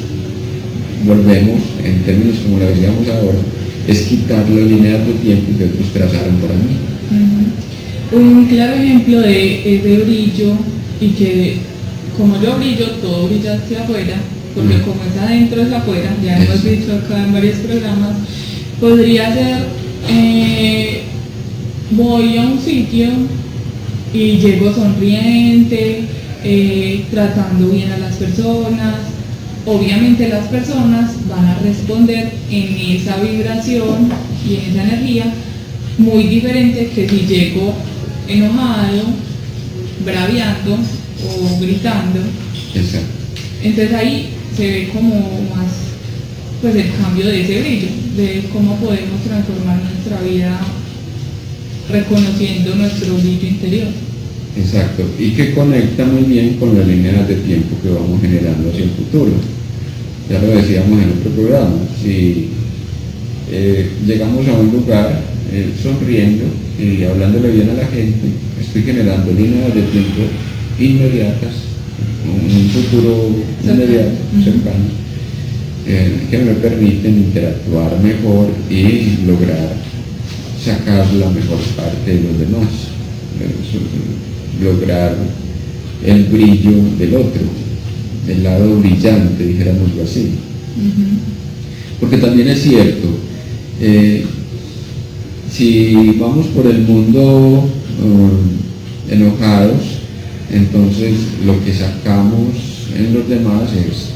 volvemos en términos como lo decíamos ahora, es quitar las líneas de tiempo que otros trazaron para mí. Un claro ejemplo de ese brillo, y que como yo brillo, todo brilla hacia afuera, porque como es adentro es afuera, ya hemos dicho acá en varios programas, podría ser, voy a un sitio y llego sonriente, tratando bien a las personas. Obviamente las personas van a responder en esa vibración y en esa energía muy diferente que si llego enojado, braviando o gritando. Exacto. Entonces ahí se ve como más pues el cambio de ese brillo, de cómo podemos transformar nuestra vida reconociendo nuestro brillo interior. Exacto, y que conecta muy bien con las líneas de tiempo que vamos generando hacia el futuro. Ya lo decíamos en otro programa, si llegamos a un lugar sonriendo y hablándole bien a la gente, estoy generando líneas de tiempo inmediatas, un futuro inmediato, cercano, que me permiten interactuar mejor y lograr sacar la mejor parte de los demás, lograr el brillo del otro, el lado brillante, dijéramoslo así. Porque también es cierto, si vamos por el mundo enojados, entonces lo que sacamos en los demás es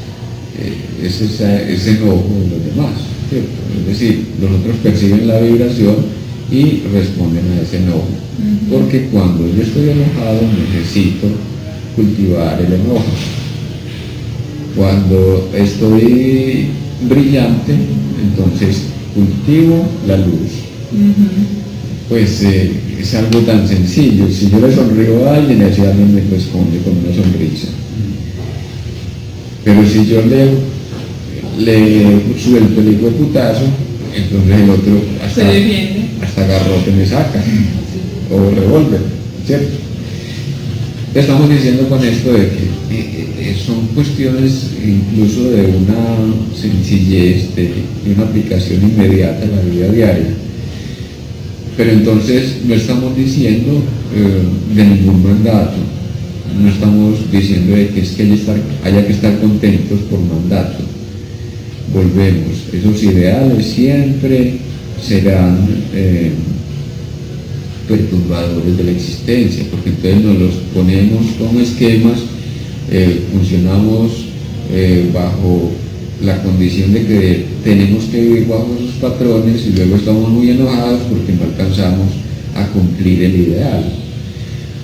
es ese enojo de los demás, ¿cierto? Es decir, los otros perciben la vibración y responden a ese enojo. Porque cuando yo estoy enojado necesito cultivar el enojo. Cuando estoy brillante, entonces cultivo la luz. Pues es algo tan sencillo. Si yo le sonrío a alguien, ese alguien me responde con una sonrisa. Pero si yo le suelto el hijo de putazo, entonces el otro hasta garrote me saca, o revólver, ¿cierto? Estamos diciendo con esto de que son cuestiones incluso de una sencillez, de una aplicación inmediata en la vida diaria. Pero entonces no estamos diciendo de ningún mandato, no estamos diciendo de que es que haya que estar contentos por mandato. Volvemos, esos ideales siempre serán perturbadores de la existencia, porque entonces nos los ponemos como esquemas, funcionamos bajo la condición de que tenemos que vivir bajo esos patrones y luego estamos muy enojados porque no alcanzamos a cumplir el ideal.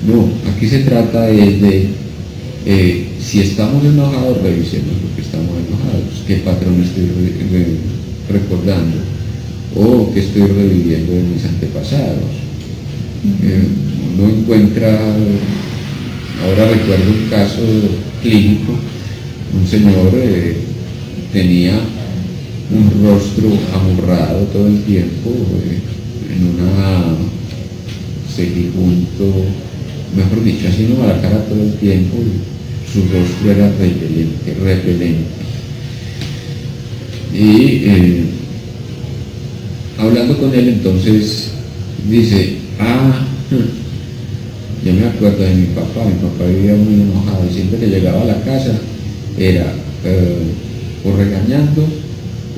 No, aquí se trata de si estamos enojados, revisemos por qué estamos enojados, qué patrón estoy recordando o qué estoy reviviendo de mis antepasados. Uno encuentra, ahora recuerdo un caso clínico, un señor tenía un rostro amurrado todo el tiempo, en una seguijunto, mejor dicho, haciendo mala cara todo el tiempo, y su rostro era repelente. Y hablando con él entonces dice, yo me acuerdo de mi papá vivía muy enojado y siempre que llegaba a la casa era o regañando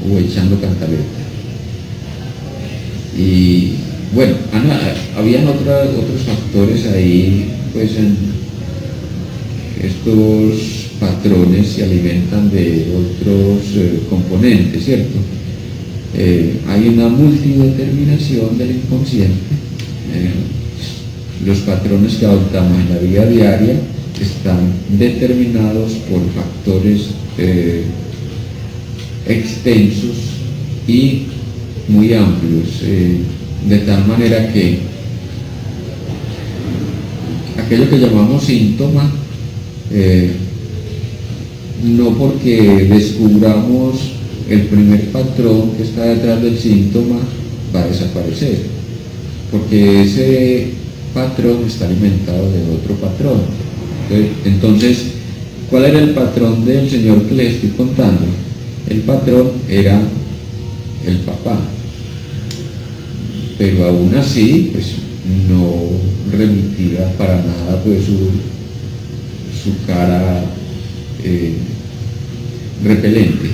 o echando cantaleta. Y bueno, habían otros factores ahí, pues estos patrones se alimentan de otros componentes, ¿cierto? Hay una multideterminación del inconsciente. Los patrones que adoptamos en la vida diaria están determinados por factores extensos y muy amplios, de tal manera que aquello que llamamos síntoma, no porque descubramos el primer patrón que está detrás del síntoma va a desaparecer, porque ese patrón está alimentado de otro patrón. Entonces, ¿cuál era el patrón del señor que les estoy contando? El patrón era el papá, pero aún así pues no remitía para nada pues su cara repelente.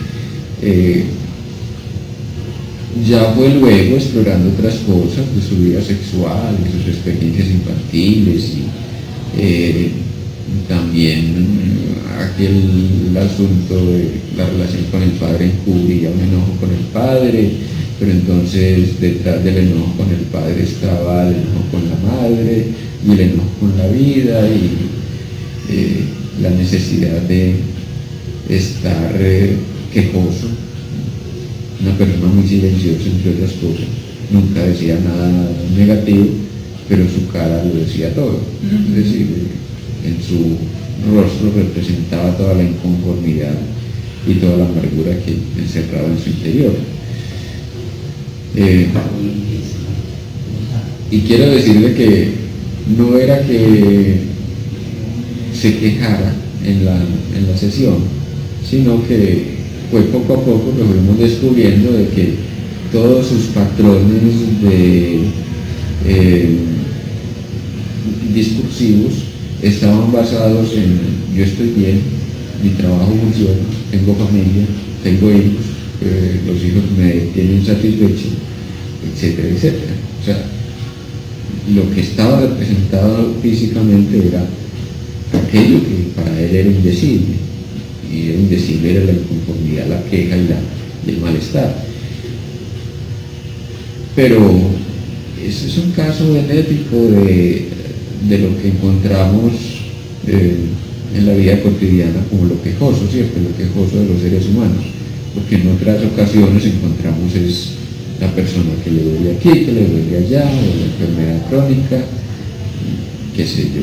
Ya fue luego explorando otras cosas de su vida sexual, de sus experiencias infantiles y también aquel asunto de la relación con el padre encubría un enojo con el padre, pero entonces detrás del enojo con el padre estaba el enojo con la madre y el enojo con la vida y la necesidad de estar quejoso. Una persona muy silenciosa entre otras cosas, nunca decía nada negativo, pero su cara lo decía todo. Es decir, en su rostro representaba toda la inconformidad y toda la amargura que encerraba en su interior. Y quiero decirle que no era que se quejara en la sesión, sino que fue poco a poco que fuimos descubriendo de que todos sus patrones discursivos estaban basados en yo estoy bien, mi trabajo funciona, tengo familia, tengo hijos, los hijos me tienen satisfecho, etcétera, etcétera. O sea, lo que estaba representado físicamente era aquello que para él era indecible. y era indecible era la inconformidad, la queja y el malestar. Pero ese es un caso benéfico de lo que encontramos en la vida cotidiana como lo quejoso, ¿cierto? Lo quejoso de los seres humanos, porque en otras ocasiones encontramos es la persona que le duele aquí, que le duele allá, o la enfermedad crónica, qué sé yo.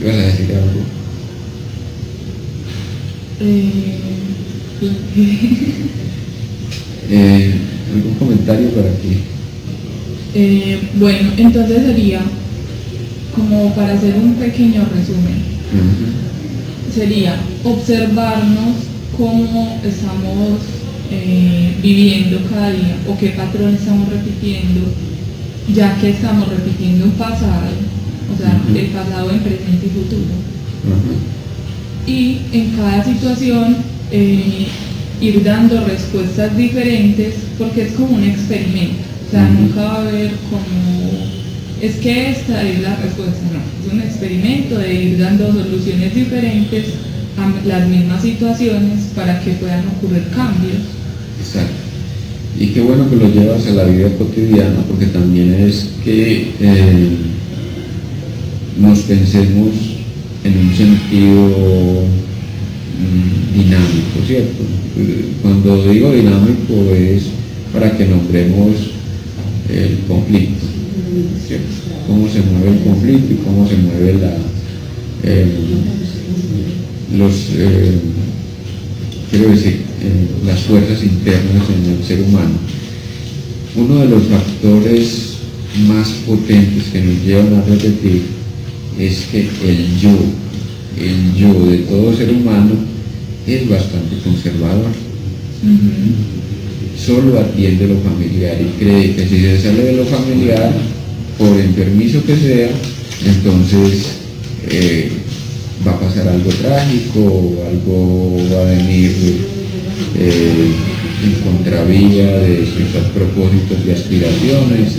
¿Ibas a decir algo? ¿Algún comentario por aquí? Bueno, entonces sería, como para hacer un pequeño resumen, sería observarnos cómo estamos viviendo cada día o qué patrón estamos repitiendo, ya que estamos repitiendo un pasado, o sea, el pasado en presente y futuro. Y en cada situación ir dando respuestas diferentes, porque es como un experimento, o sea, nunca va a haber como, es que esta es la respuesta, no, es un experimento de ir dando soluciones diferentes a las mismas situaciones para que puedan ocurrir cambios. Exacto. Y qué bueno que lo llevas a la vida cotidiana, porque también es que nos pensemos en un sentido dinámico, ¿cierto? Cuando digo dinámico es para que nombremos el conflicto, ¿cierto? Cómo se mueve el conflicto y cómo se mueve las fuerzas internas en el ser humano. Uno de los factores más potentes que nos llevan a repetir es que el yo de todo ser humano es bastante conservador. Solo atiende lo familiar y cree que si se sale de lo familiar, por enfermizo que sea, entonces va a pasar algo trágico, algo va a venir en contravía de sus propósitos y aspiraciones,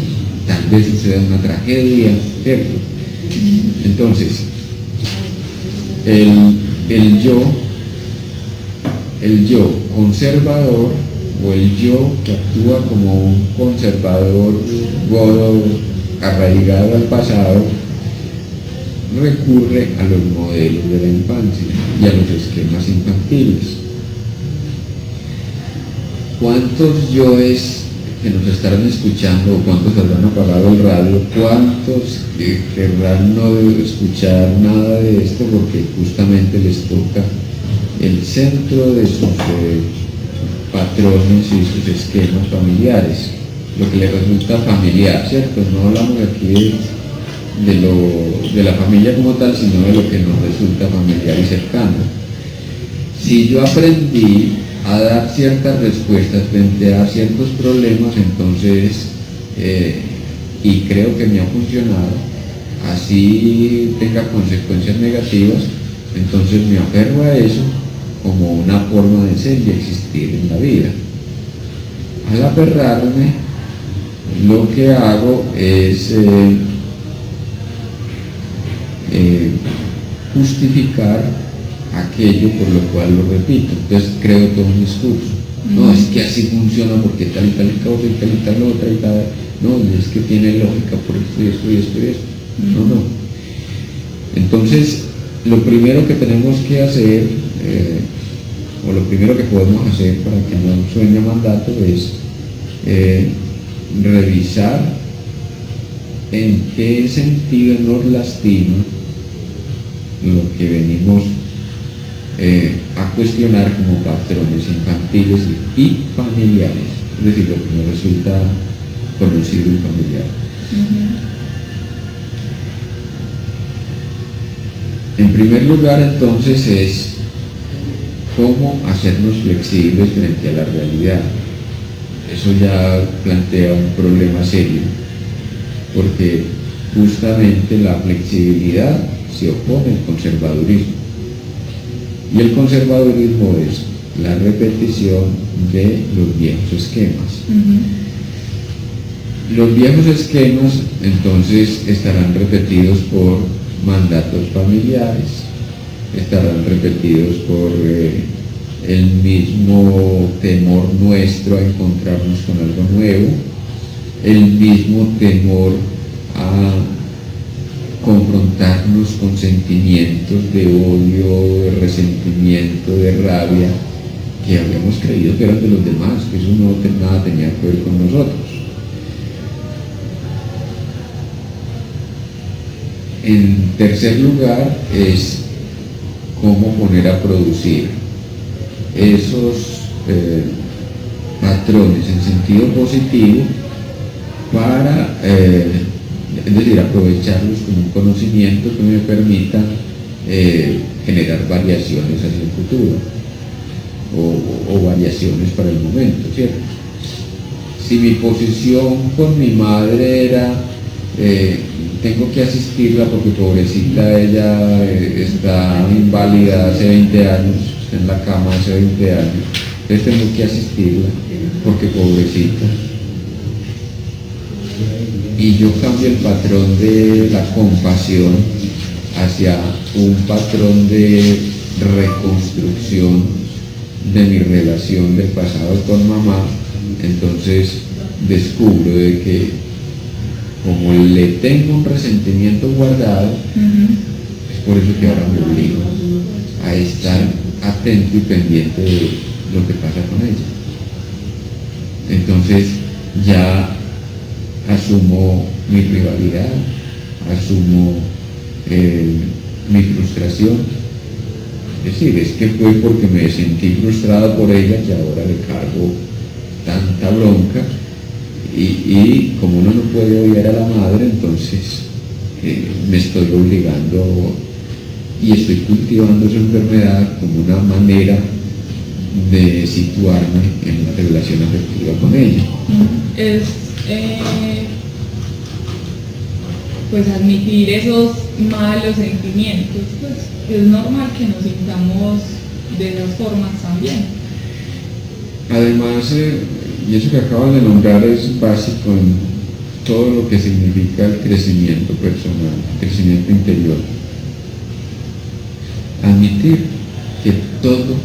tal vez suceda una tragedia, ¿cierto? Entonces, el yo conservador, o el yo que actúa como un conservador godo arraigado al pasado, recurre a los modelos de la infancia y a los esquemas infantiles. ¿Cuántos yoes que nos estarán escuchando, o cuántos habrán apagado el radio, cuántos querrán no escuchar nada de esto porque justamente les toca el centro de sus patrones y sus esquemas familiares, lo que les resulta familiar, ¿cierto? No hablamos aquí de la familia como tal, sino de lo que nos resulta familiar y cercano. Si yo aprendí a dar ciertas respuestas frente a ciertos problemas, entonces, y creo que me ha funcionado, así tenga consecuencias negativas, entonces me aferro a eso como una forma de ser y existir en la vida. Al aferrarme, lo que hago es justificar aquello por lo cual lo repito. Entonces creo todo un discurso. No, es que así funciona porque tal y tal cosa y tal y tal otra y tal. No, es que tiene lógica por esto y esto y esto y esto. No. Entonces, lo primero que tenemos que hacer, o lo primero que podemos hacer para que no suene a mandato, es revisar en qué sentido nos lastima lo que venimos a cuestionar como patrones infantiles y familiares, es decir, lo que nos resulta conocido y familiar. En primer lugar, entonces, es cómo hacernos flexibles frente a la realidad. Eso ya plantea un problema serio, porque justamente la flexibilidad se opone al conservadurismo. Y el conservadurismo es la repetición de los viejos esquemas. Los viejos esquemas entonces estarán repetidos por mandatos familiares, estarán repetidos por el mismo temor nuestro a encontrarnos con algo nuevo, el mismo temor a confrontarnos con sentimientos de odio, de resentimiento, de rabia, que habíamos creído que eran de los demás, que eso no nada tenía que ver con nosotros. En tercer lugar es cómo poner a producir esos patrones en sentido positivo para, es decir, aprovecharlos como un conocimiento que me permita generar variaciones hacia el futuro o variaciones para el momento, ¿cierto? Si mi posición con mi madre era tengo que asistirla porque pobrecita ella está inválida hace 20 años, está en la cama hace 20 años, entonces tengo que asistirla porque pobrecita. Y yo cambio el patrón de la compasión hacia un patrón de reconstrucción de mi relación del pasado con mamá, entonces descubro de que como le tengo un resentimiento guardado, es por eso que ahora me obligo a estar atento y pendiente de lo que pasa con ella. Entonces ya asumo mi rivalidad, asumo mi frustración. Es decir, es que fue porque me sentí frustrado por ella que ahora le cargo tanta bronca. Y como uno no puede odiar a la madre, entonces me estoy obligando y estoy cultivando esa enfermedad como una manera de situarme en una relación afectiva con ella. Es pues admitir esos malos sentimientos, pues es normal que nos sintamos de esas formas también. Además, y eso que acabas de nombrar es básico en todo lo que significa el crecimiento personal, el crecimiento interior. Admitir que todo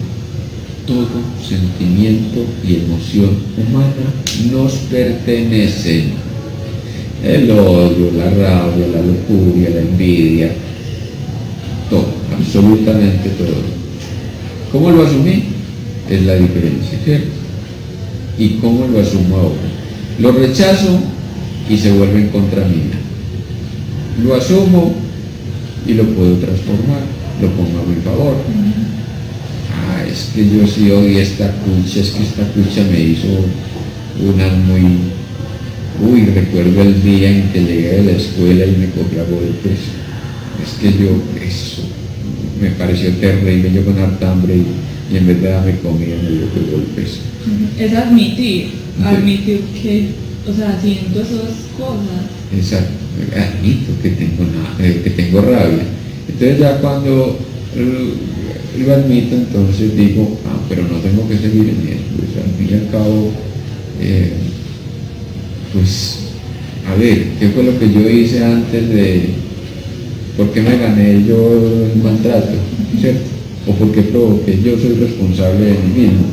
sentimiento y emoción humana nos pertenecen. El odio, la rabia, la lujuria, la envidia, todo, absolutamente todo. ¿Cómo lo asumí? Es la diferencia, ¿cierto? ¿Y cómo lo asumo ahora? Lo rechazo y se vuelve en contra mía. Lo asumo y lo puedo transformar, lo pongo a mi favor. Es que yo sí odié esta cucha, es que esta cucha me hizo una muy... recuerdo el día en que llegué de la escuela y me cogí a golpes. Es que eso me pareció terrible, yo con harta hambre y en vez de darme comida me dio que golpes. Es admitir que, o sea, haciendo esas cosas. Exacto, admito que tengo rabia. Entonces ya cuando lo admito, entonces digo, pero no tengo que seguir en eso, pues al fin y al cabo, pues, a ver, ¿qué fue lo que yo hice antes de, por qué me gané yo el maltrato, ¿cierto? ¿O por qué provoqué? Yo soy responsable de mí mismo.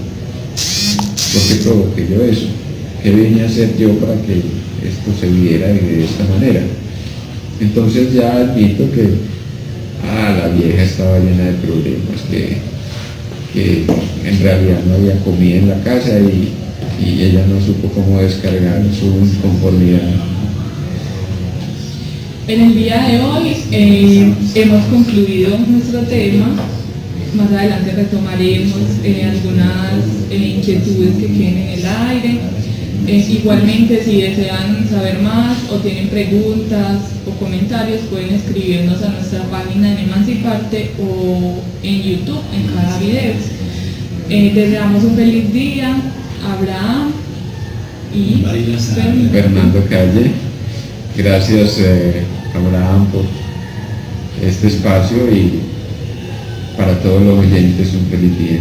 ¿Por qué provoqué yo eso? ¿Qué vine a hacer yo para que esto se viera de esta manera? Entonces ya admito que la vieja estaba llena de problemas, que en realidad no había comida en la casa y ella no supo cómo descargar su inconformidad. En el día de hoy hemos concluido nuestro tema. Más adelante retomaremos algunas inquietudes que queden en el aire. Igualmente, si desean saber más o tienen preguntas o comentarios, pueden escribirnos a nuestra página en Emanciparte o en YouTube, en cada video. Deseamos un feliz día, Abraham y Fernando Calle. Gracias, Abraham, por este espacio y para todos los oyentes un feliz día.